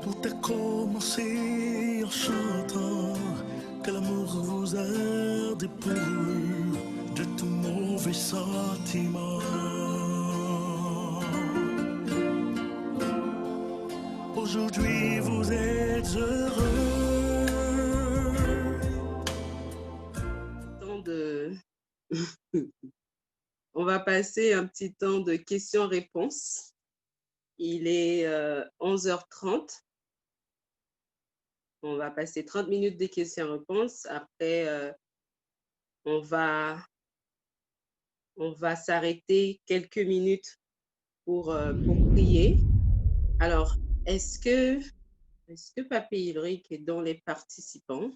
Tout a commencé en chantant que l'amour vous a dépourvu de tout mauvais sentiment. Aujourd'hui vous êtes heureux. On va passer un petit temps de questions-réponses. Il est 11h30. On va passer 30 minutes de questions-réponses. Après, on va s'arrêter quelques minutes pour prier. Alors, est-ce que Papy Ulrich est dans les participants?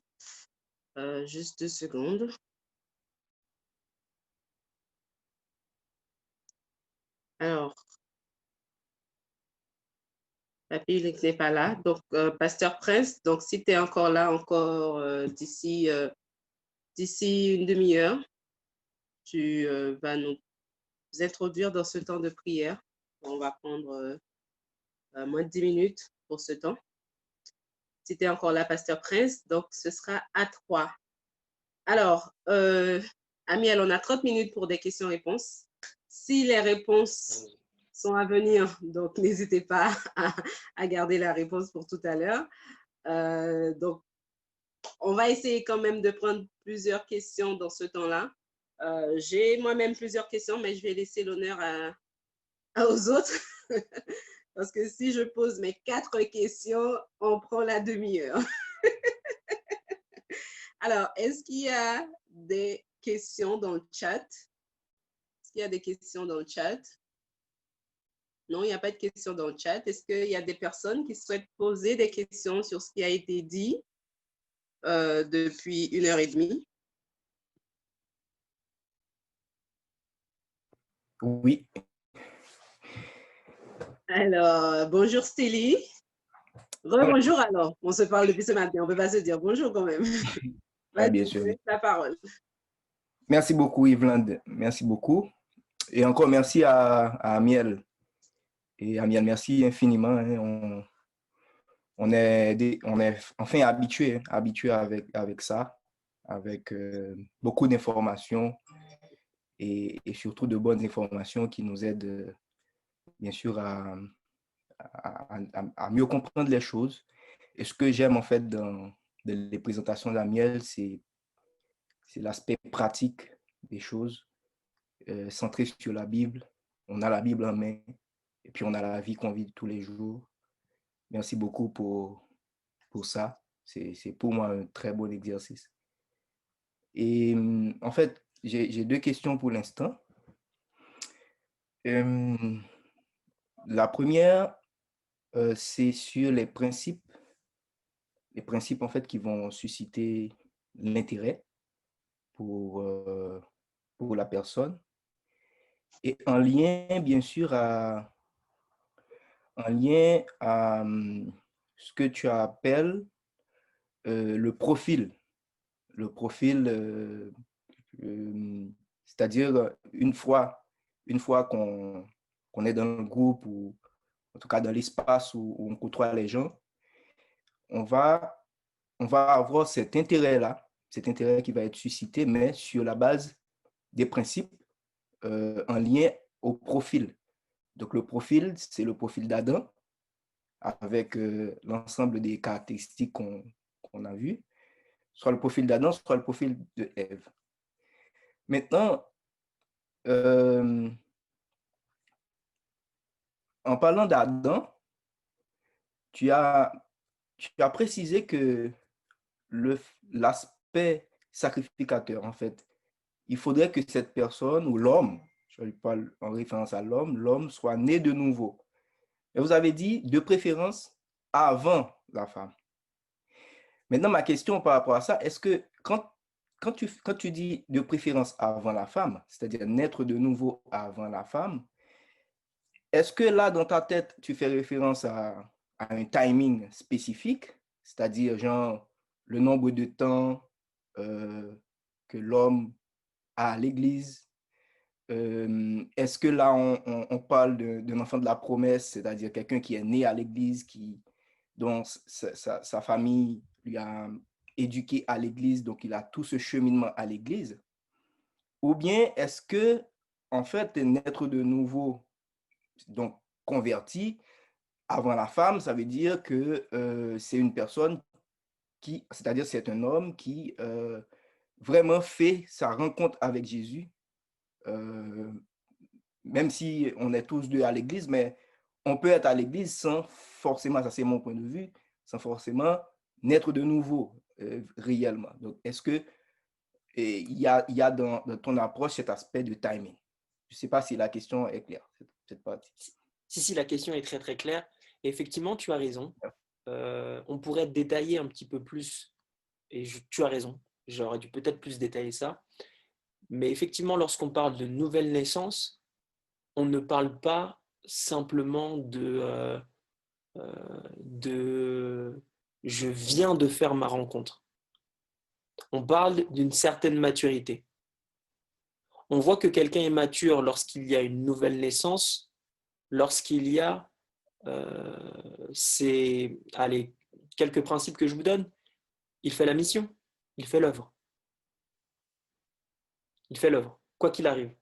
Juste 2 secondes. Alors, Papy Ulrich n'est pas là. Donc, Pasteur Prince, donc si tu es encore là, d'ici une demi-heure, tu vas nous introduire dans ce temps de prière. On va prendre moins de 10 minutes pour ce temps. Si tu es encore là, Pasteur Prince, donc ce sera à 3. Alors, Amiel, on a 30 minutes pour des questions-réponses. Si les réponses sont à venir, donc n'hésitez pas à garder la réponse pour tout à l'heure. Donc, on va essayer quand même de prendre plusieurs questions dans ce temps-là. J'ai moi-même plusieurs questions, mais je vais laisser l'honneur aux autres. Parce que si je pose mes 4 questions, on prend la demi-heure. Alors, est-ce qu'il y a des questions dans le chat? Est-ce qu'il y a des questions dans le chat? Non, il n'y a pas de questions dans le chat. Est-ce qu'il y a des personnes qui souhaitent poser des questions sur ce qui a été dit depuis 1h30? Oui. Alors, bonjour Stélie. Bonjour alors. On se parle depuis ce matin. On ne peut pas se dire bonjour quand même. Ah, bien sûr. La parole. Merci beaucoup, Yvelande. Merci beaucoup. Et encore merci à Amiel. Et Amiel, merci infiniment. Hein. On est enfin habitué avec ça, avec beaucoup d'informations et surtout de bonnes informations qui nous aident, bien sûr, à mieux comprendre les choses. Et ce que j'aime en fait dans les présentations d'Amiel, c'est l'aspect pratique des choses, centré sur la Bible. On a la Bible en main et puis on a la vie qu'on vit tous les jours. Merci beaucoup pour ça. C'est pour moi un très bon exercice. Et en fait, j'ai 2 questions pour l'instant. La première, c'est sur les principes en fait qui vont susciter l'intérêt pour la personne et en lien bien sûr à ce que tu appelles le profil, c'est-à-dire une fois qu'on est dans le groupe ou en tout cas dans l'espace où on côtoie les gens, on va avoir cet intérêt qui va être suscité, mais sur la base des principes en lien au profil. Donc, le profil, c'est le profil d'Adam avec l'ensemble des caractéristiques qu'on a vues, soit le profil d'Adam, soit le profil de Ève. Maintenant, en parlant d'Adam, tu as précisé que l'aspect sacrificateur, en fait, il faudrait que cette personne ou l'homme, je parle en référence à l'homme soit né de nouveau. Et vous avez dit de préférence avant la femme. Maintenant, ma question par rapport à ça, est-ce que quand tu dis de préférence avant la femme, c'est-à-dire naître de nouveau avant la femme, est-ce que là, dans ta tête, tu fais référence à un timing spécifique, c'est-à-dire genre le nombre de temps que l'homme a à l'église? Est-ce que là, on parle d'un enfant de la promesse, c'est-à-dire quelqu'un qui est né à l'église, qui dont sa famille lui a éduqué à l'église, donc il a tout ce cheminement à l'église? Ou bien est-ce que, en fait, naître de nouveau, donc converti, avant la femme, ça veut dire que c'est une personne qui, c'est-à-dire c'est un homme qui vraiment fait sa rencontre avec Jésus, euh, même si on est tous deux à l'église, mais on peut être à l'église sans forcément, ça c'est mon point de vue, sans forcément naître de nouveau réellement. Donc, est-ce que il y a dans ton approche cet aspect de timing? Je ne sais pas si la question est claire, cette partie. Si, la question est très très claire. Et effectivement, tu as raison. On pourrait détailler un petit peu plus, et tu as raison, j'aurais dû peut-être plus détailler ça. Mais effectivement, lorsqu'on parle de nouvelle naissance, on ne parle pas simplement de je viens de faire ma rencontre. On parle d'une certaine maturité. On voit que quelqu'un est mature lorsqu'il y a une nouvelle naissance, lorsqu'il y a quelques principes que je vous donne. Il fait la mission, il fait l'œuvre. Il fait l'œuvre, quoi qu'il arrive.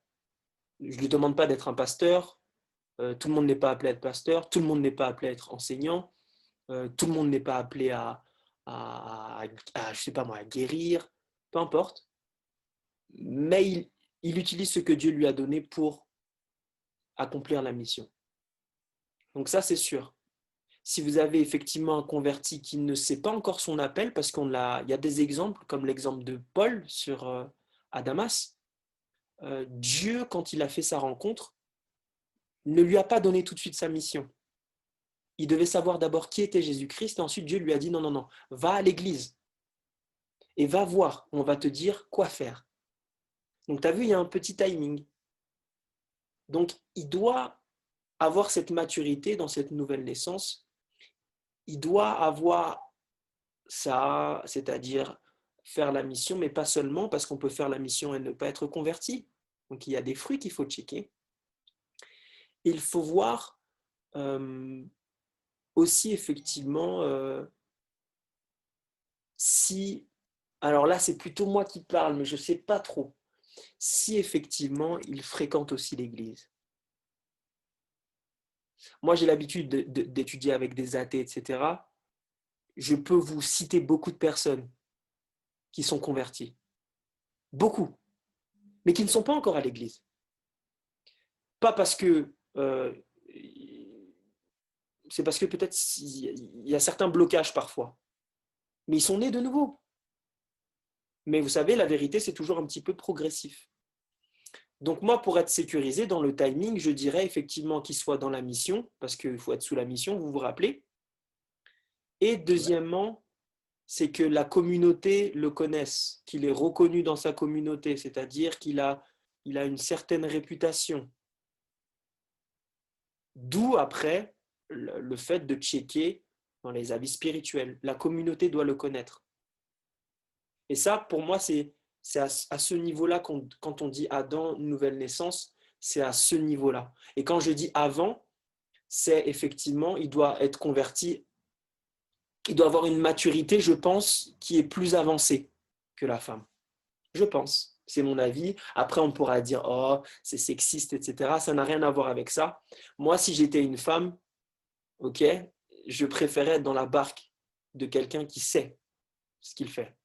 Je ne lui demande pas d'être un pasteur, tout le monde n'est pas appelé à être pasteur, tout le monde n'est pas appelé à être enseignant, tout le monde n'est pas appelé je sais pas moi, à guérir, peu importe. Mais il utilise ce que Dieu lui a donné pour accomplir la mission. Donc ça, c'est sûr. Si vous avez effectivement un converti qui ne sait pas encore son appel, parce il y a des exemples, comme l'exemple de Paul à Damas, Dieu, quand il a fait sa rencontre, ne lui a pas donné tout de suite sa mission. Il devait savoir d'abord qui était Jésus-Christ, et ensuite Dieu lui a dit non, va à l'église et va voir, on va te dire quoi faire. Donc tu as vu, il y a un petit timing. Donc il doit avoir cette maturité dans cette nouvelle naissance. Il doit avoir ça, c'est-à-dire faire la mission, mais pas seulement, parce qu'on peut faire la mission et ne pas être converti. Donc il y a des fruits qu'il faut checker. Il faut voir aussi effectivement si, alors là c'est plutôt moi qui parle, mais je ne sais pas trop, si effectivement il fréquente aussi l'église. Moi j'ai l'habitude d'étudier avec des athées, etc. Je peux vous citer beaucoup de personnes qui sont converties. Beaucoup, mais qui ne sont pas encore à l'église. Pas parce que c'est parce que peut-être il y a certains blocages parfois. Mais ils sont nés de nouveau. Mais vous savez, la vérité, c'est toujours un petit peu progressif. Donc moi, pour être sécurisé dans le timing, je dirais effectivement qu'il soit dans la mission, parce qu'il faut être sous la mission, vous vous rappelez. Et deuxièmement, c'est que la communauté le connaisse, qu'il est reconnu dans sa communauté, c'est-à-dire qu'il a une certaine réputation. D'où après le fait de checker dans les avis spirituels. La communauté doit le connaître. Et ça, pour moi, c'est à ce niveau-là, quand on dit Adam, nouvelle naissance, c'est à ce niveau-là. Et quand je dis avant, c'est effectivement, il doit être converti, il doit avoir une maturité, je pense, qui est plus avancée que la femme. Je pense, c'est mon avis. Après, on pourra dire, oh, c'est sexiste, etc. Ça n'a rien à voir avec ça. Moi, si j'étais une femme, ok, je préférais être dans la barque de quelqu'un qui sait ce qu'il fait.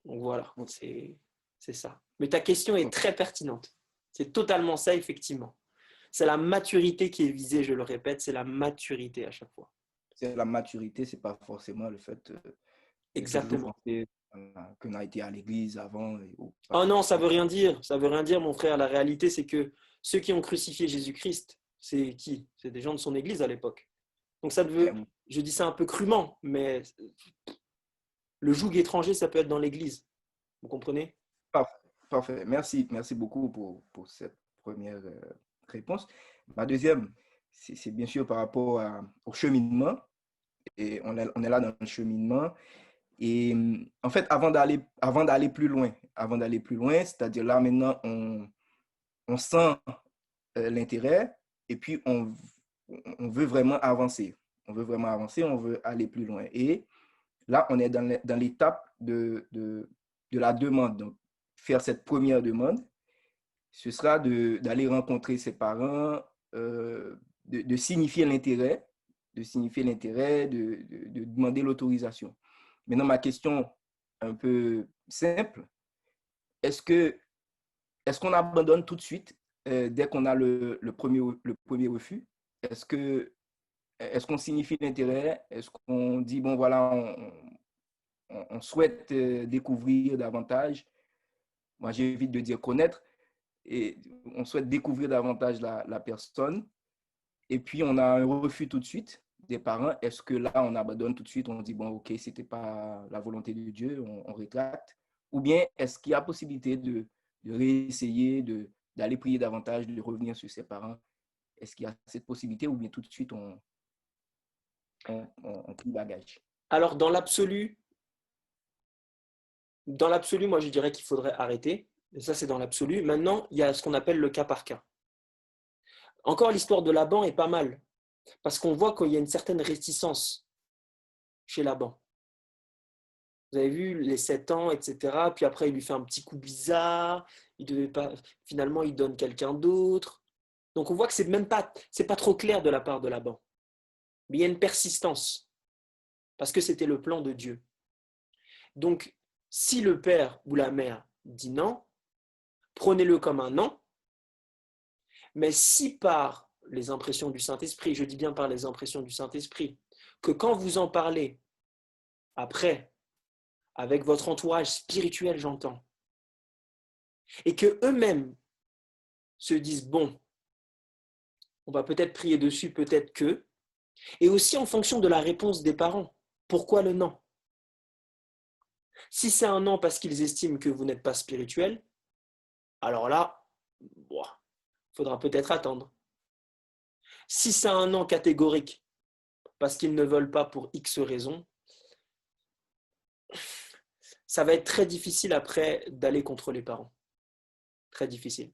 Donc voilà, c'est ça. Mais ta question est très pertinente. C'est totalement ça, effectivement. C'est la maturité qui est visée, je le répète, c'est la maturité à chaque fois. C'est la maturité, c'est pas forcément le fait exactement qu'on a été à l'église avant. Oh non, ça veut rien dire. Ça veut rien dire, mon frère. La réalité, c'est que ceux qui ont crucifié Jésus-Christ, c'est qui? C'est des gens de son église à l'époque. Donc ça veut, je dis ça un peu crûment, mais le joug étranger, ça peut être dans l'église. Vous comprenez? Parfait. Merci beaucoup pour cette première réponse. Ma deuxième, c'est bien sûr par rapport au cheminement. Et on est là dans le cheminement. Et en fait, avant d'aller plus loin, c'est-à-dire là maintenant, on sent l'intérêt et puis on veut vraiment avancer. On veut vraiment avancer, on veut aller plus loin. Et là, on est dans l'étape de la demande. Donc, faire cette première demande, ce sera d'aller rencontrer ses parents, de signifier l'intérêt, de demander l'autorisation. Maintenant, ma question un peu simple, est-ce qu'on abandonne tout de suite dès qu'on a le premier refus? Est-ce qu'on signifie l'intérêt? Est-ce qu'on dit, bon, voilà, on souhaite découvrir davantage? Moi, j'évite de dire connaître. Et on souhaite découvrir davantage la personne. Et puis, on a un refus tout de suite des parents. Est-ce que là, on abandonne tout de suite? On dit, bon, OK, ce n'était pas la volonté de Dieu, on rétracte. Ou bien, est-ce qu'il y a possibilité de réessayer, d'aller prier davantage, de revenir sur ses parents? Est-ce qu'il y a cette possibilité ou bien tout de suite, on plie bagage? Alors, dans l'absolu, moi, je dirais qu'il faudrait arrêter. Et ça, c'est dans l'absolu. Maintenant, il y a ce qu'on appelle le cas par cas. Encore, l'histoire de Laban est pas mal. Parce qu'on voit qu'il y a une certaine réticence chez Laban. Vous avez vu les 7 ans, etc. Puis après, il lui fait un petit coup bizarre. Il devait pas. Finalement, il donne quelqu'un d'autre. Donc, on voit que c'est pas trop clair de la part de Laban. Mais il y a une persistance. Parce que c'était le plan de Dieu. Donc, si le père ou la mère dit non, prenez-le comme un non. Mais si par les impressions du Saint-Esprit, je dis bien par les impressions du Saint-Esprit, que quand vous en parlez après, avec votre entourage spirituel, j'entends, et que eux-mêmes se disent, bon, on va peut-être prier dessus, peut-être que, et aussi en fonction de la réponse des parents. Pourquoi le non? Si c'est un non parce qu'ils estiment que vous n'êtes pas spirituel, alors là, il faudra peut-être attendre. Si c'est un non catégorique parce qu'ils ne veulent pas pour X raisons, ça va être très difficile après d'aller contre les parents. Très difficile.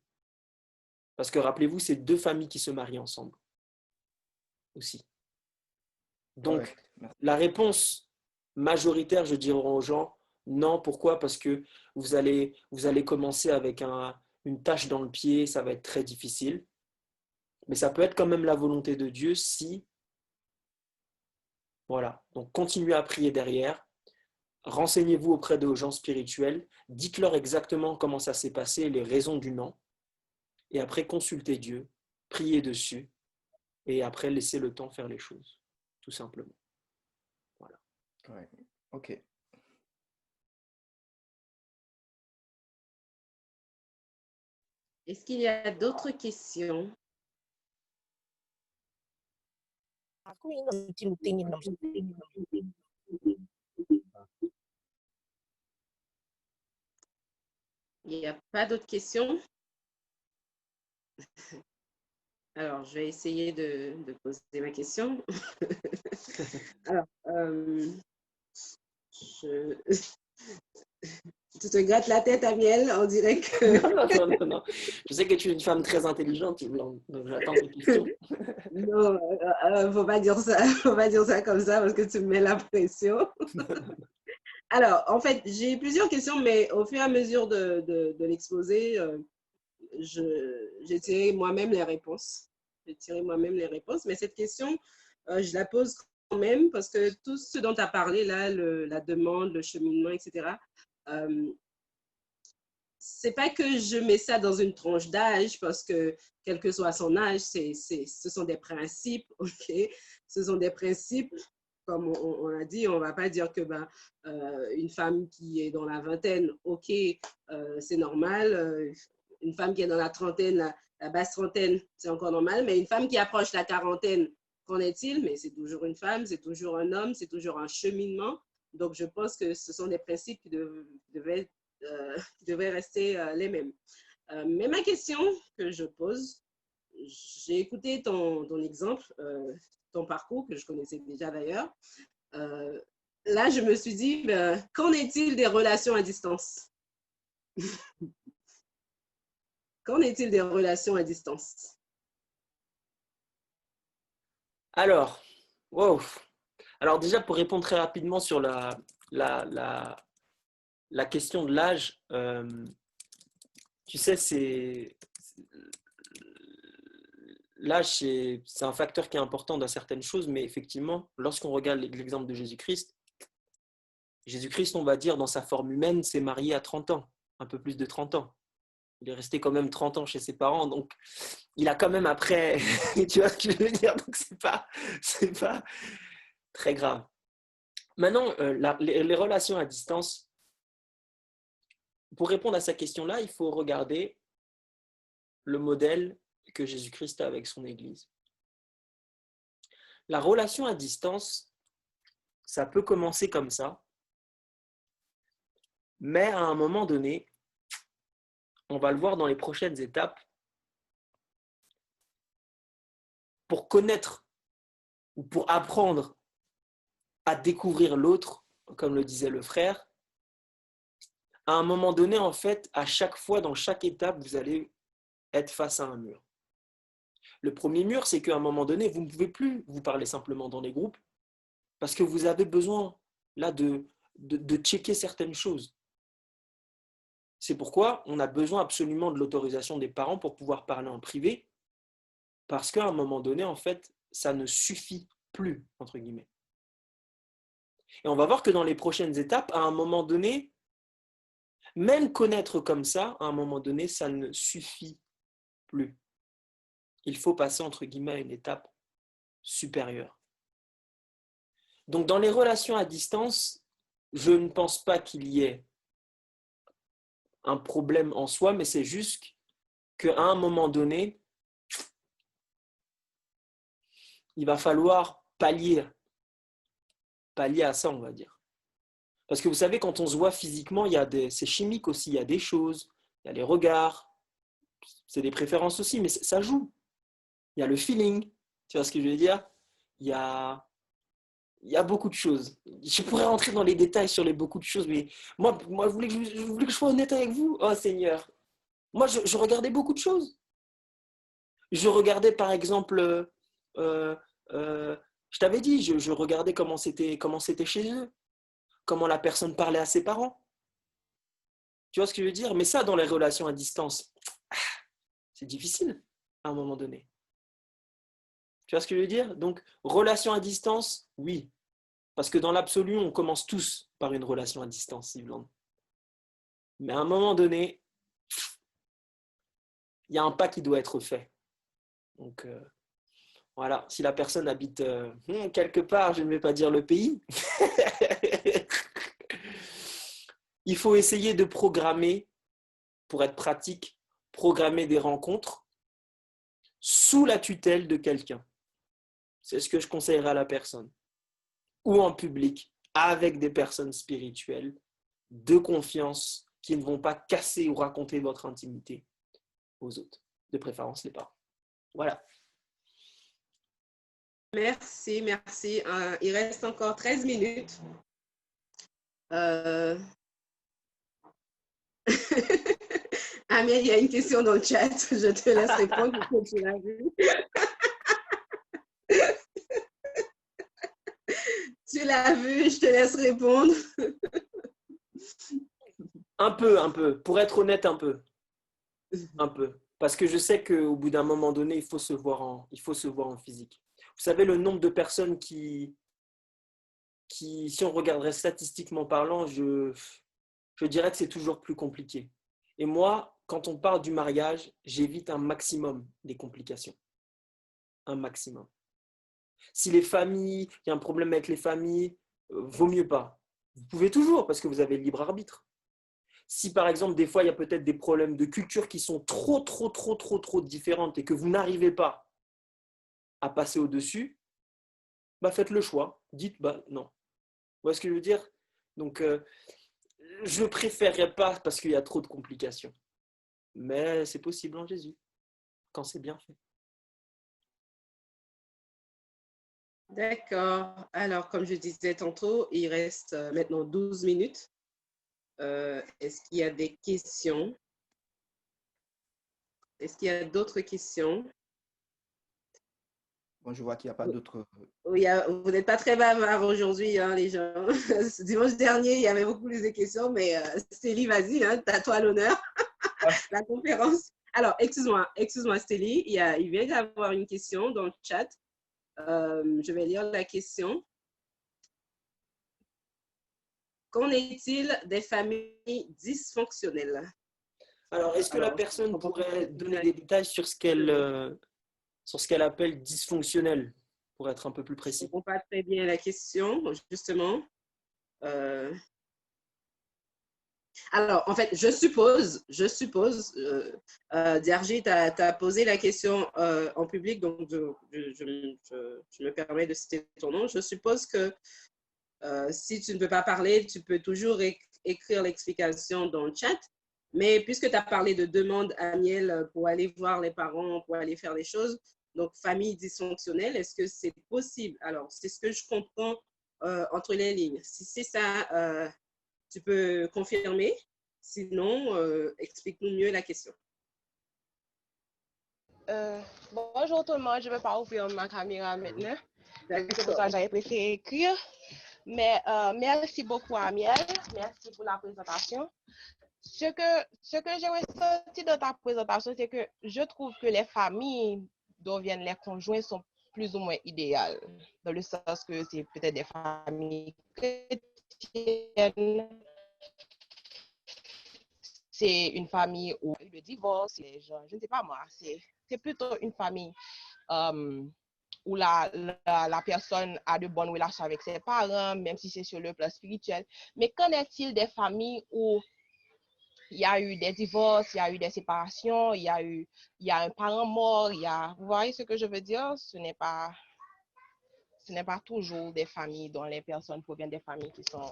Parce que rappelez-vous, c'est 2 familles qui se marient ensemble aussi. Donc, la réponse majoritaire, je dirais aux gens, non. Pourquoi? Parce que vous allez commencer avec une tache dans le pied, ça va être très difficile. Mais ça peut être quand même la volonté de Dieu si... Voilà. Donc, continuez à prier derrière. Renseignez-vous auprès de gens spirituels. Dites-leur exactement comment ça s'est passé, les raisons du non. Et après, consultez Dieu, priez dessus. Et après, laissez le temps faire les choses, tout simplement. Voilà. Ouais. OK. Est-ce qu'il y a d'autres questions? Il n'y a pas d'autres questions? Alors, je vais essayer de poser ma question. Alors, tu te grattes la tête, Amiel, on dirait que... Non. Je sais que tu es une femme très intelligente, donc j'attends tes questions. Non, faut pas dire ça. Faut pas dire ça comme ça parce que tu me mets la pression. Alors, en fait, j'ai plusieurs questions, mais au fur et à mesure de l'exposé, j'ai tiré moi-même les réponses. Mais cette question, je la pose quand même parce que tout ce dont tu as parlé là, la demande, le cheminement, etc., c'est pas que je mets ça dans une tranche d'âge parce que quel que soit son âge, ce sont des principes, ok? Ce sont des principes, comme on l'a dit, on va pas dire que une femme qui est dans la vingtaine, ok, c'est normal. Une femme qui est dans la trentaine, la basse trentaine, c'est encore normal. Mais une femme qui approche la quarantaine, qu'en est-il? Mais c'est toujours une femme, c'est toujours un homme, c'est toujours un cheminement. Donc, je pense que ce sont des principes qui devraient rester les mêmes. Mais ma question que je pose, j'ai écouté ton exemple, ton parcours que je connaissais déjà d'ailleurs. Là, je me suis dit, qu'en est-il des relations à distance? Qu'en est-il des relations à distance? Alors, Wow. Alors déjà, pour répondre très rapidement sur la, la, la question de l'âge, tu sais, l'âge, c'est un facteur qui est important dans certaines choses, mais effectivement, lorsqu'on regarde l'exemple de Jésus-Christ, on va dire, dans sa forme humaine, s'est marié à 30 ans, un peu plus de 30 ans. Il est resté quand même 30 ans chez ses parents, donc il a quand même après, tu vois ce que je veux dire, donc c'est pas très grave. Maintenant, les relations à distance, pour répondre à cette question-là, il faut regarder le modèle que Jésus-Christ a avec son Église. La relation à distance, ça peut commencer comme ça, mais à un moment donné, on va le voir dans les prochaines étapes, pour connaître ou pour apprendre à découvrir l'autre, comme le disait le frère, à un moment donné, en fait, à chaque fois, dans chaque étape, vous allez être face à un mur. Le premier mur, c'est qu'à un moment donné, vous ne pouvez plus vous parler simplement dans les groupes parce que vous avez besoin là de checker certaines choses. C'est pourquoi on a besoin absolument de l'autorisation des parents pour pouvoir parler en privé parce qu'à un moment donné, en fait, ça ne suffit plus, entre guillemets. Et on va voir que dans les prochaines étapes, à un moment donné, même connaître comme ça, à un moment donné, ça ne suffit plus. Il faut passer, entre guillemets, à une étape supérieure. Donc, dans les relations à distance, je ne pense pas qu'il y ait un problème en soi, mais c'est juste qu'à un moment donné, il va falloir pallier à ça, on va dire. Parce que vous savez, quand on se voit physiquement, c'est chimique aussi, il y a des choses, il y a les regards, c'est des préférences aussi, mais ça joue. Il y a le feeling, tu vois ce que je veux dire? Il y a beaucoup de choses. Je pourrais rentrer dans les détails sur beaucoup de choses, mais moi je voulais que je sois honnête avec vous. Oh Seigneur. Moi, je regardais beaucoup de choses. Je regardais, par exemple, je t'avais dit, je regardais comment c'était chez eux, comment la personne parlait à ses parents. Tu vois ce que je veux dire? Mais ça, dans les relations à distance, c'est difficile à un moment donné. Tu vois ce que je veux dire? Donc, relation à distance, oui. Parce que dans l'absolu, on commence tous par une relation à distance, Yvonne. Mais à un moment donné, il y a un pas qui doit être fait. Donc, voilà, si la personne habite quelque part, je ne vais pas dire le pays, il faut essayer de programmer, pour être pratique, programmer des rencontres sous la tutelle de quelqu'un. C'est ce que je conseillerais à la personne. Ou en public, avec des personnes spirituelles, de confiance, qui ne vont pas casser ou raconter votre intimité aux autres. De préférence, les parents. Voilà. Merci, merci. Il reste encore 13 minutes. Amir, il y a une question dans le chat. Je te laisse répondre. Tu l'as vu. Tu l'as vu, je te laisse répondre. Un peu. Pour être honnête, un peu. Un peu. Parce que je sais qu'au bout d'un moment donné, il faut se voir en physique. Vous savez, le nombre de personnes qui si on regarderait statistiquement parlant, je dirais que c'est toujours plus compliqué. Et moi, quand on parle du mariage, j'évite un maximum des complications. Un maximum. Si les familles, il y a un problème avec les familles, vaut mieux pas. Vous pouvez toujours, parce que vous avez le libre arbitre. Si par exemple, des fois, il y a peut-être des problèmes de culture qui sont trop différentes et que vous n'arrivez pas à passer au-dessus, bah faites le choix. Dites, bah non. Vous voyez ce que je veux dire? Donc, je ne préférerais pas parce qu'il y a trop de complications. Mais c'est possible en Jésus, quand c'est bien fait. D'accord. Alors, comme je disais tantôt, il reste maintenant 12 minutes. Est-ce qu'il y a des questions? Est-ce qu'il y a d'autres questions? Bon, je vois qu'il n'y a pas d'autres. Oui, vous n'êtes pas très bavard aujourd'hui, hein, les gens. Dimanche dernier, il y avait beaucoup plus de questions, mais Stélie, vas-y, hein, t'as toi l'honneur, la conférence. Alors, excuse-moi, Stélie, il vient d'avoir une question dans le chat. Je vais lire la question. Qu'en est-il des familles dysfonctionnelles? Alors, est-ce que la personne pourrait donner des détails sur ce qu'elle appelle dysfonctionnel, pour être un peu plus Je ne précis? comprends pas très bien la question, justement. Alors, en fait, je suppose, Diargit, tu as posé la question en public, donc je me permets de citer ton nom. Je suppose que si tu ne peux pas parler, tu peux toujours écrire l'explication dans le chat. Mais puisque tu as parlé de demande à Miel pour aller voir les parents, pour aller faire des choses, donc famille dysfonctionnelle, est-ce que c'est possible? Alors, c'est ce que je comprends entre les lignes. Si c'est ça, tu peux confirmer. Sinon, explique-nous mieux la question. Bonjour tout le monde, je ne vais pas ouvrir ma caméra maintenant. C'est pour ça que j'avais préféré écrire. Mais merci beaucoup à Miel, merci pour la présentation. Ce que j'ai ressenti dans ta présentation, c'est que je trouve que les familles dont viennent les conjoints sont plus ou moins idéales, dans le sens que c'est peut-être des familles chrétiennes, c'est une famille où le divorce, les gens, je ne sais pas moi, c'est plutôt une famille où la personne a de bonnes relations avec ses parents, même si c'est sur le plan spirituel. Mais qu'en est-il des familles où il y a eu des divorces, il y a eu des séparations, il y a un parent mort, vous voyez ce que je veux dire? Ce n'est pas toujours des familles dont les personnes proviennent des familles qui sont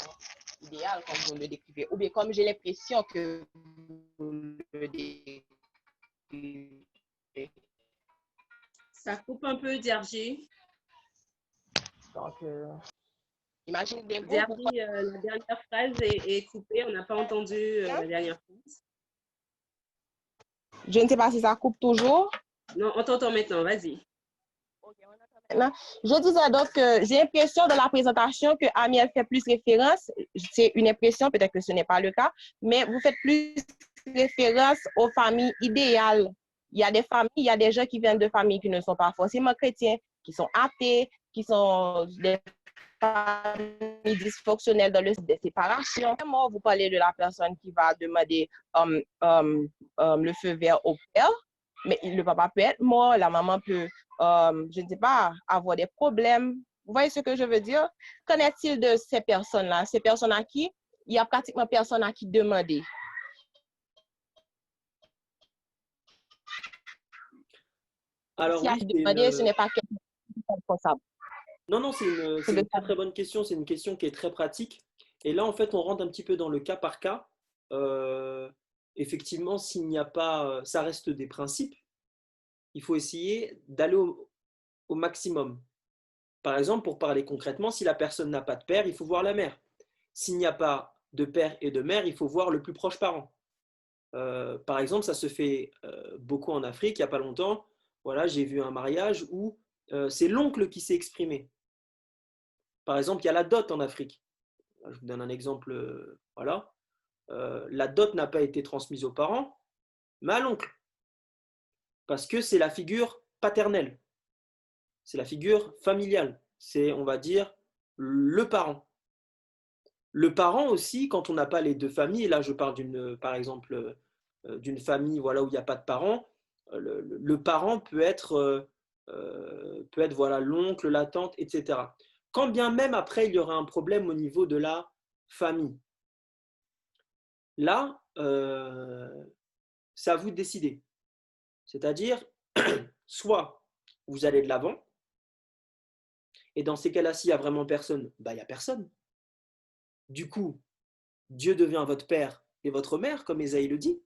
idéales, comme vous le décrivez, ou bien comme j'ai l'impression que vous le décrivez. Ça coupe un peu, Diargit. Donc, imaginez-vous. Diargit, la dernière phrase est coupée. On n'a pas entendu la dernière phrase. Je ne sais pas si ça coupe toujours. Non, on t'entend maintenant. Vas-y. Je disais donc que j'ai l'impression dans la présentation que Amiel fait plus référence, c'est une impression, peut-être que ce n'est pas le cas, mais vous faites plus référence aux familles idéales. Il y a des familles, il y a des gens qui viennent de familles qui ne sont pas forcément chrétiens, qui sont athées, qui sont des familles dysfonctionnelles dans le sens des séparations. Vous parlez de la personne qui va demander le feu vert au père, mais le papa peut être mort, la maman peut, je ne sais pas, avoir des problèmes. Vous voyez ce que je veux dire? Qu'en est-il de ces personnes-là? Ces personnes à qui il y a pratiquement personne à qui demander. Alors si oui, demander, ce n'est pas quelqu'un qui est responsable. Non, c'est une très bonne question. C'est une question qui est très pratique. Et là, en fait, on rentre un petit peu dans le cas par cas. Effectivement, s'il n'y a pas, ça reste des principes. Il faut essayer d'aller au maximum. Par exemple, pour parler concrètement, si la personne n'a pas de père, il faut voir la mère. S'il n'y a pas de père et de mère, il faut voir le plus proche parent. Par exemple, ça se fait beaucoup en Afrique. Il n'y a pas longtemps, voilà, j'ai vu un mariage où c'est l'oncle qui s'est exprimé. Par exemple, il y a la dot en Afrique. Je vous donne un exemple. Voilà. La dot n'a pas été transmise aux parents, mais à l'oncle. Parce que c'est la figure paternelle. C'est la figure familiale. C'est, on va dire, le parent. Le parent aussi, quand on n'a pas les deux familles, là je parle par exemple d'une famille voilà, où il n'y a pas de parents, le parent peut être voilà, l'oncle, la tante, etc. Quand bien même après il y aura un problème au niveau de la famille. Là, c'est à vous de décider. C'est-à-dire, soit vous allez de l'avant, et dans ces cas-là, s'il n'y a vraiment personne, il n'y a personne. Du coup, Dieu devient votre père et votre mère, comme Ésaïe le dit.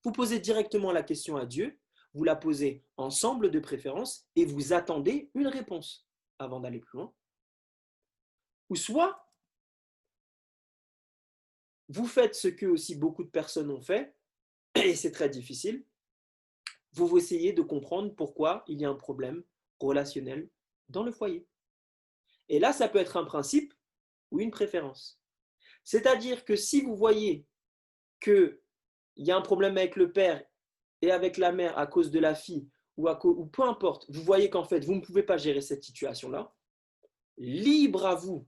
Vous posez directement la question à Dieu, vous la posez ensemble de préférence, et vous attendez une réponse avant d'aller plus loin. Ou soit, vous faites ce que aussi beaucoup de personnes ont fait, et c'est très difficile, vous essayez de comprendre pourquoi il y a un problème relationnel dans le foyer. Et là, ça peut être un principe ou une préférence. C'est-à-dire que si vous voyez qu'il y a un problème avec le père et avec la mère à cause de la fille, ou peu importe, vous voyez qu'en fait, vous ne pouvez pas gérer cette situation-là, libre à vous,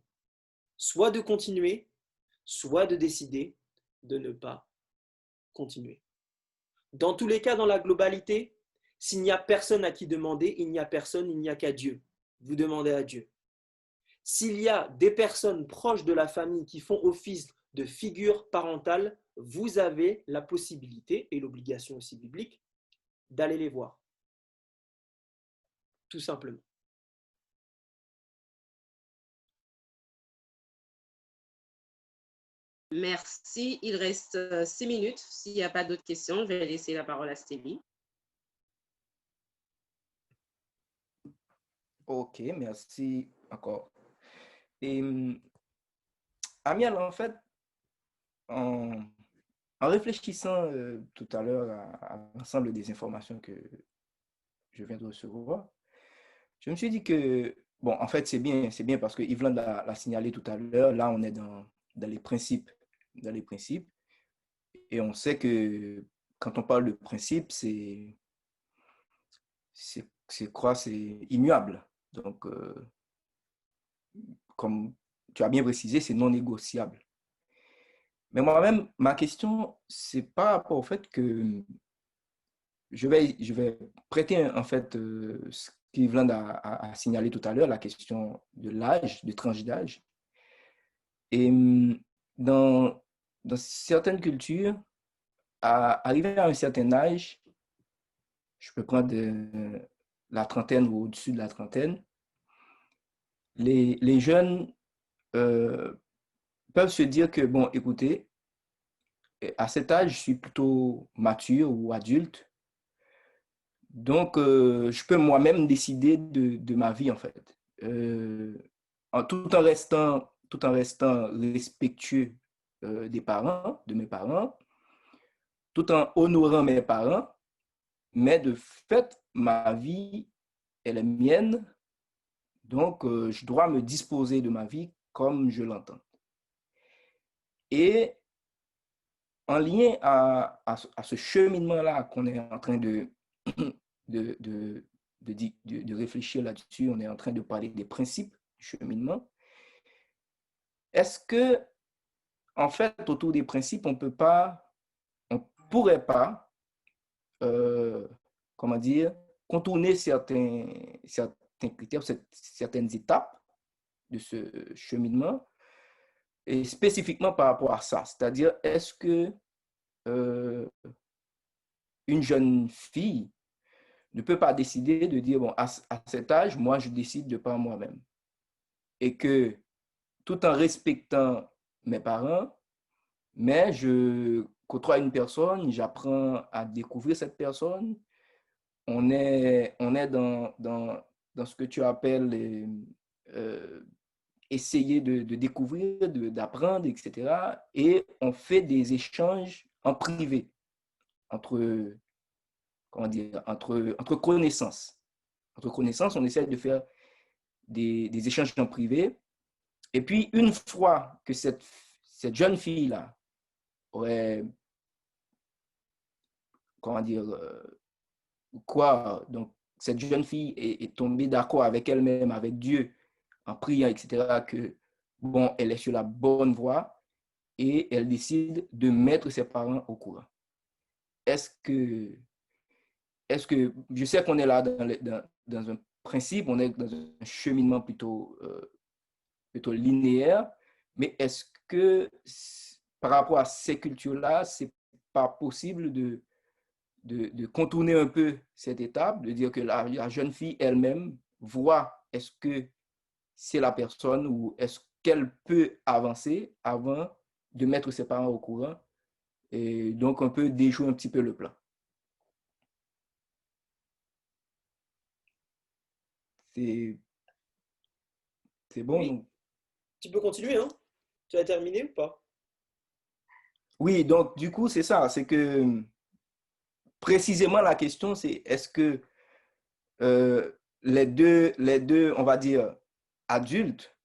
soit de continuer, soit de décider de ne pas continuer. Dans tous les cas, dans la globalité, s'il n'y a personne à qui demander, il n'y a personne, il n'y a qu'à Dieu. Vous demandez à Dieu. S'il y a des personnes proches de la famille qui font office de figure parentale, vous avez la possibilité, et l'obligation aussi biblique, d'aller les voir. Tout simplement. Merci. Il reste 6 minutes. S'il n'y a pas d'autres questions, je vais laisser la parole à Stélie. Ok, merci encore. Et Amiel, en fait, en réfléchissant tout à l'heure à l'ensemble des informations que je viens de recevoir, je me suis dit que, bon, en fait, c'est bien parce que Yveland l'a signalé tout à l'heure. Là, on est dans les principes. Dans les principes. Et on sait que quand on parle de principe, c'est quoi? C'est immuable. Donc, comme tu as bien précisé, c'est non négociable. Mais moi-même, ma question, c'est par rapport au fait que je vais prêter en fait ce qu'Yveland a signalé tout à l'heure, la question de l'âge, de tranche d'âge. Et dans certaines cultures, arriver à un certain âge, je peux prendre la trentaine ou au-dessus de la trentaine, les jeunes peuvent se dire que, bon, écoutez, à cet âge, je suis plutôt mature ou adulte, donc je peux moi-même décider de ma vie, en fait. Tout en restant respectueux des parents, de mes parents, tout en honorant mes parents, mais de fait, ma vie, elle est mienne, donc je dois me disposer de ma vie comme je l'entends. Et en lien à ce cheminement-là qu'on est en train de réfléchir là-dessus, on est en train de parler des principes du cheminement. Est-ce que, en fait, autour des principes, on pourrait pas, comment dire, contourner certains critères, certaines étapes de ce cheminement, et spécifiquement par rapport à ça, c'est-à-dire, est-ce que une jeune fille ne peut pas décider de dire, bon, à cet âge, moi, je décide de par moi-même. Et que, tout en respectant mes parents, mais je côtoie une personne, j'apprends à découvrir cette personne, on est dans ce que tu appelles essayer de découvrir, d'apprendre, etc. Et on fait des échanges en privé entre connaissances. Entre connaissances, on essaie de faire des échanges en privé. Et puis, une fois que cette jeune fille-là aurait, donc cette jeune fille est tombée d'accord avec elle-même, avec Dieu, en priant, etc., que, bon, elle est sur la bonne voie et elle décide de mettre ses parents au courant. Est-ce que je sais qu'on est là dans un principe, on est dans un cheminement plutôt linéaire, mais est-ce que par rapport à ces cultures-là, c'est pas possible de contourner un peu cette étape, de dire que la jeune fille elle-même voit est-ce que c'est la personne ou est-ce qu'elle peut avancer avant de mettre ses parents au courant, et donc on peut déjouer un petit peu le plan. C'est bon? Oui. Donc... Tu peux continuer, hein? Tu as terminé ou pas? Oui, donc du coup, c'est ça. C'est que précisément la question, c'est est-ce que les deux, on va dire, adultes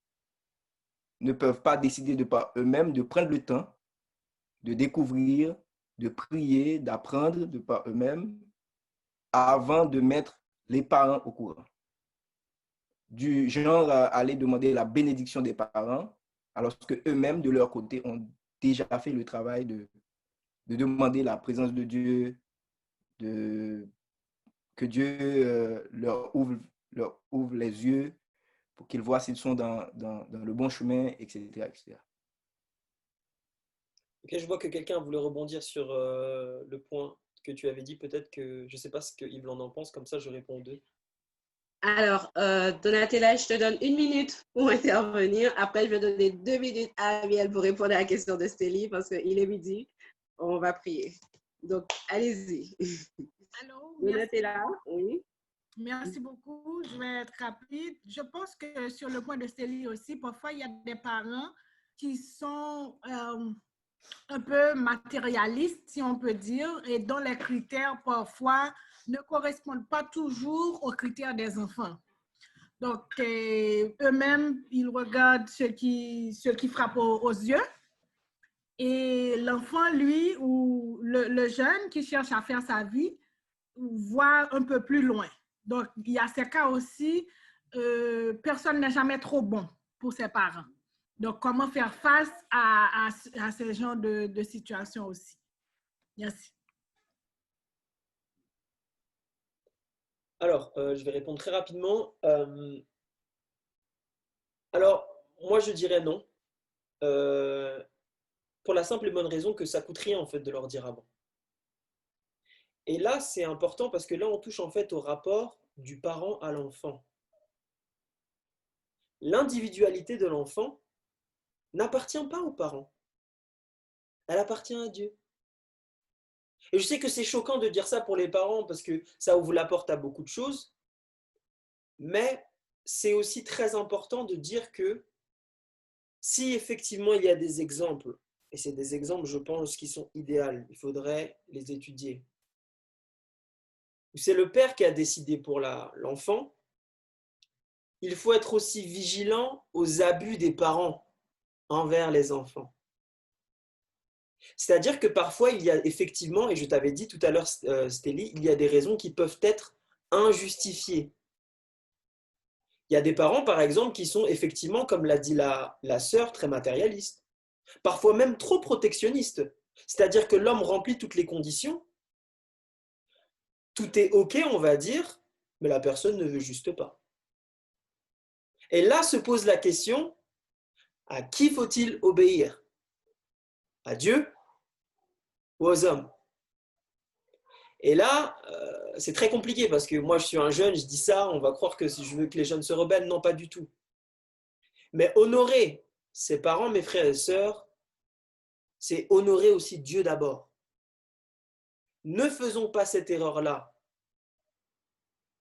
ne peuvent pas décider de par eux-mêmes de prendre le temps de découvrir, de prier, d'apprendre de par eux-mêmes avant de mettre les parents au courant. Du genre à aller demander la bénédiction des parents, alors que eux-mêmes, de leur côté, ont déjà fait le travail de demander la présence de Dieu, que Dieu leur ouvre les yeux pour qu'ils voient s'ils sont dans le bon chemin, etc., etc. Ok, je vois que quelqu'un voulait rebondir sur le point que tu avais dit. Peut-être que je ne sais pas ce que Yves en pense, comme ça je réponds aux deux. Alors, Donatella, je te donne 1 minute pour intervenir. Après, je vais donner 2 minutes à Amiel pour répondre à la question de Stélie parce qu'il est midi. On va prier. Donc, allez-y. Allô, Donatella, oui. merci beaucoup. Je vais être rapide. Je pense que sur le point de Stélie aussi, parfois, il y a des parents qui sont un peu matérialistes, si on peut dire, et dont les critères, parfois, ne correspondent pas toujours aux critères des enfants. Donc, eux-mêmes, ils regardent ce qui frappe aux yeux. Et l'enfant, lui, ou le jeune qui cherche à faire sa vie, voit un peu plus loin. Donc, il y a ces cas aussi, personne n'est jamais trop bon pour ses parents. Donc, comment faire face à ce genre de situation aussi. Merci. Alors, je vais répondre très rapidement. Alors, moi, je dirais non. Pour la simple et bonne raison que ça coûte rien, en fait, de leur dire avant. Et là, c'est important parce que là, on touche en fait au rapport du parent à l'enfant. L'individualité de l'enfant n'appartient pas aux parents. Elle appartient à Dieu. Et je sais que c'est choquant de dire ça pour les parents parce que ça ouvre la porte à beaucoup de choses, mais c'est aussi très important de dire que si effectivement il y a des exemples, et c'est des exemples, je pense, qui sont idéaux, il faudrait les étudier. C'est le père qui a décidé pour l'enfant, il faut être aussi vigilant aux abus des parents envers les enfants. C'est-à-dire que parfois, il y a effectivement, et je t'avais dit tout à l'heure, Stélie, il y a des raisons qui peuvent être injustifiées. Il y a des parents, par exemple, qui sont effectivement, comme l'a dit la sœur, très matérialistes, parfois même trop protectionnistes. C'est-à-dire que l'homme remplit toutes les conditions, tout est OK, on va dire, mais la personne ne veut juste pas. Et là se pose la question, à qui faut-il obéir? À Dieu ou aux hommes? Et là, c'est très compliqué parce que moi, je suis un jeune, je dis ça, on va croire que si je veux que les jeunes se rebellent, non, pas du tout. Mais honorer ses parents, mes frères et sœurs, c'est honorer aussi Dieu d'abord. Ne faisons pas cette erreur-là.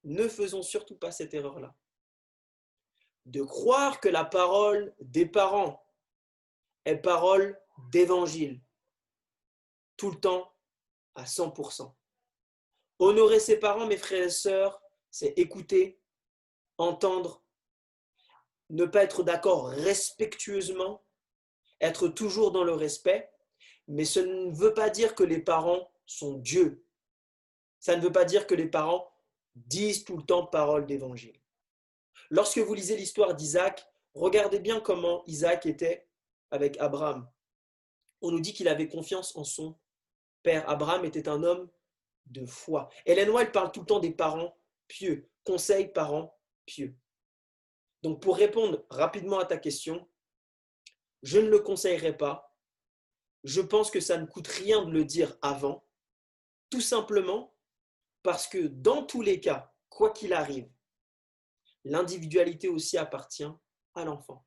Ne faisons surtout pas cette erreur-là. De croire que la parole des parents est parole d'évangile, tout le temps, à 100%. Honorer ses parents, mes frères et sœurs, c'est écouter, entendre, ne pas être d'accord respectueusement, être toujours dans le respect, mais ce ne veut pas dire que les parents sont Dieu. Ça ne veut pas dire que les parents disent tout le temps parole d'évangile. Lorsque vous lisez l'histoire d'Isaac, regardez bien comment Isaac était avec Abraham. On nous dit qu'il avait confiance en son père. Abraham était un homme de foi. Hélène White parle tout le temps des parents pieux. Conseil parents pieux. Donc pour répondre rapidement à ta question, je ne le conseillerais pas. Je pense que ça ne coûte rien de le dire avant, tout simplement parce que dans tous les cas, quoi qu'il arrive, l'individualité aussi appartient à l'enfant.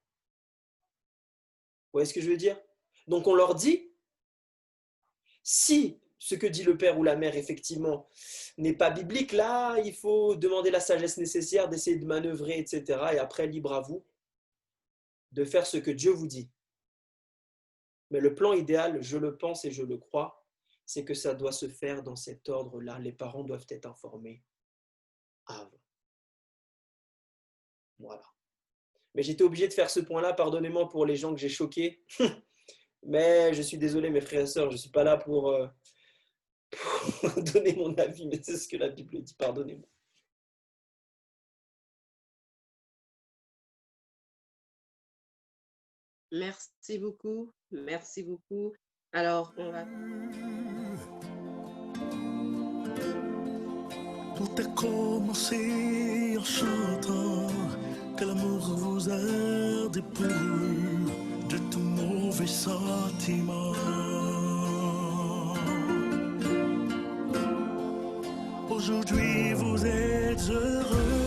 Vous voyez ce que je veux dire? Donc on leur dit, si ce que dit le père ou la mère, effectivement, n'est pas biblique, là, il faut demander la sagesse nécessaire, d'essayer de manœuvrer, etc. Et après, libre à vous de faire ce que Dieu vous dit. Mais le plan idéal, je le pense et je le crois, c'est que ça doit se faire dans cet ordre-là. Les parents doivent être informés avant. Voilà. Mais j'étais obligé de faire ce point-là. Pardonnez-moi pour les gens que j'ai choqués. Mais je suis désolé, mes frères et sœurs, je ne suis pas là pour donner mon avis, mais c'est ce que la Bible dit. Pardonnez-moi. Merci beaucoup. Merci beaucoup. Alors, on va... Tout a commencé en chantant que l'amour vous a dépouillé de tout mauvais sentiment. Aujourd'hui vous êtes heureux.